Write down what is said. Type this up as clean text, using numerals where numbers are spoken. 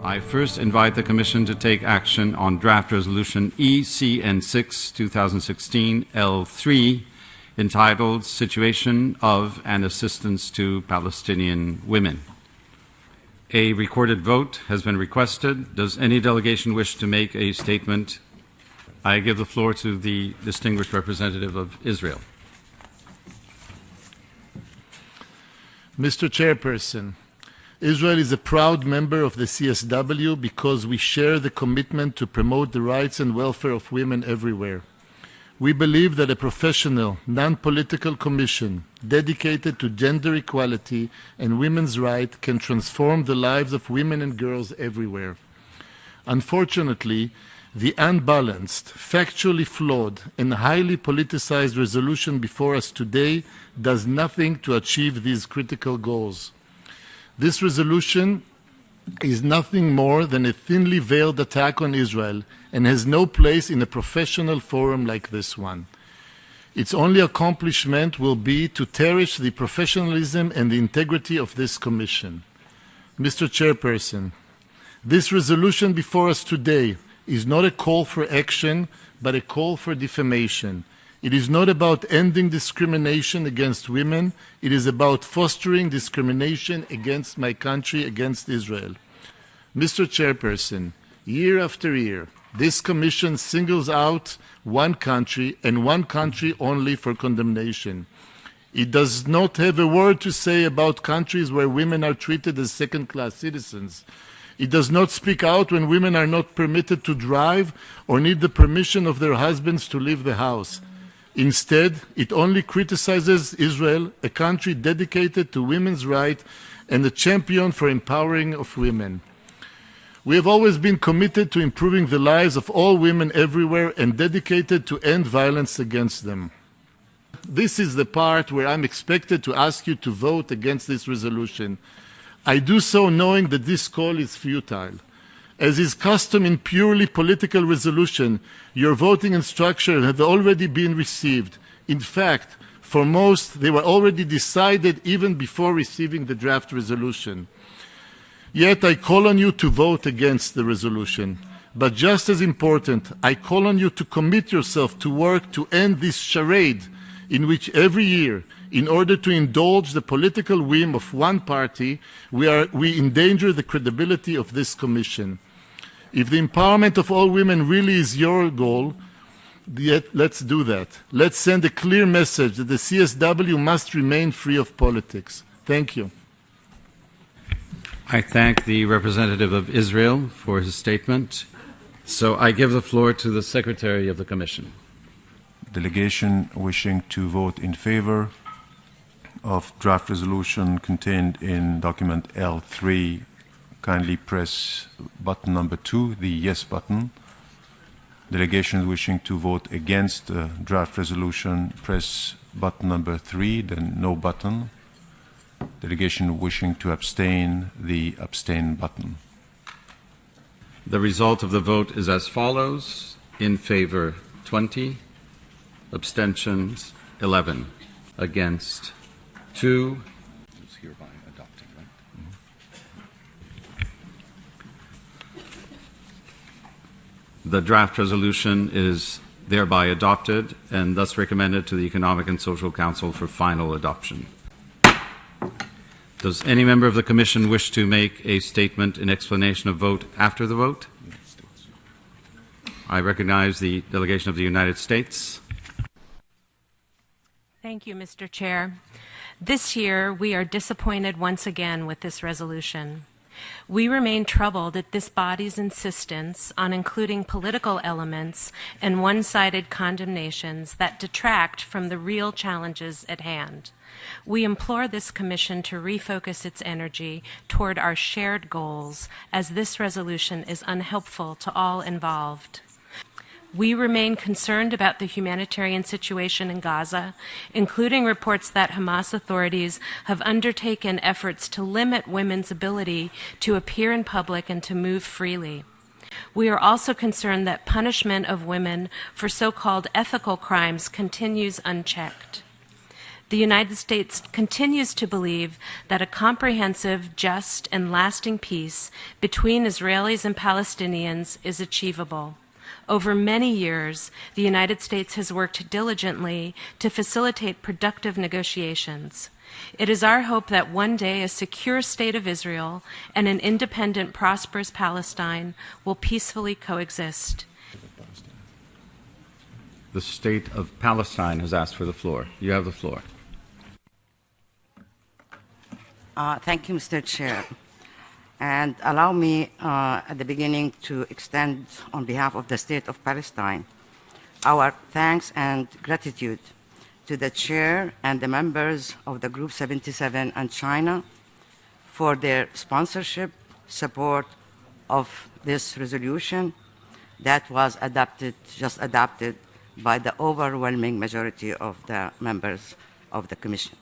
I first invite the Commission to take action on Draft Resolution ECN6 2016 L3 entitled Situation of and Assistance to Palestinian Women. A recorded vote has been requested. Does any delegation wish to make a statement? I give the floor to the distinguished representative of Israel. Mr. Chairperson, Israel is a proud member of the CSW because we share the commitment to promote the rights and welfare of women everywhere. We believe that a professional, non-political commission dedicated to gender equality and women's rights can transform the lives of women and girls everywhere. Unfortunately, the unbalanced, factually flawed, and highly politicized resolution before us today does nothing to achieve these critical goals. This resolution is nothing more than a thinly veiled attack on Israel and has no place in a professional forum like this one. Its only accomplishment will be to tarnish the professionalism and the integrity of this Commission. Mr. Chairperson, this resolution before us today is not a call for action, but a call for defamation. It is not about ending discrimination against women. It is about fostering discrimination against my country, against Israel. Mr. Chairperson, year after year, this Commission singles out one country and one country only for condemnation. It does not have a word to say about countries where women are treated as second-class citizens. It does not speak out when women are not permitted to drive or need the permission of their husbands to leave the house. Instead, it only criticizes Israel, a country dedicated to women's rights and a champion for empowering of women. We have always been committed to improving the lives of all women everywhere and dedicated to end violence against them. This is the part where I'm expected to ask you to vote against this resolution. I do so knowing that this call is futile. As is custom in purely political resolution, your voting instructions have already been received. In fact, for most, they were already decided even before receiving the draft resolution. Yet I call on you to vote against the resolution. But just as important, I call on you to commit yourself to work to end this charade in which every year, in order to indulge the political whim of one party, we endanger the credibility of this Commission. If the empowerment of all women really is your goal, let's do that. Let's send a clear message that the CSW must remain free of politics. Thank you. I thank the representative of Israel for his statement. So I give the floor to the Secretary of the Commission. Delegation wishing to vote in favor of draft resolution contained in document L3, kindly press button number 2, the yes button. Delegations wishing to vote against the draft resolution, press button number 3, then no button. Delegation wishing to abstain, the abstain button. The result of the vote is as follows. In favor, 20. Abstentions, 11. Against, 2. It's hereby adopted, right? The draft resolution is thereby adopted and thus recommended to the Economic and Social Council for final adoption. Does any member of the Commission wish to make a statement in explanation of vote after the vote? I recognize the delegation of the United States. Thank you, Mr. Chair. This year, we are disappointed once again with this resolution. We remain troubled at this body's insistence on including political elements and one-sided condemnations that detract from the real challenges at hand. We implore this Commission to refocus its energy toward our shared goals, as this resolution is unhelpful to all involved. We remain concerned about the humanitarian situation in Gaza, including reports that Hamas authorities have undertaken efforts to limit women's ability to appear in public and to move freely. We are also concerned that punishment of women for so-called ethical crimes continues unchecked. The United States continues to believe that a comprehensive, just, and lasting peace between Israelis and Palestinians is achievable. Over many years, the United States has worked diligently to facilitate productive negotiations. It is our hope that one day a secure state of Israel and an independent, prosperous Palestine will peacefully coexist. The state of Palestine has asked for the floor. You have the floor. Thank you, Mr. Chair. And allow me at the beginning to extend, on behalf of the State of Palestine, our thanks and gratitude to the Chair and the members of the Group 77 and China for their sponsorship, support of this resolution that was just adopted by the overwhelming majority of the members of the Commission.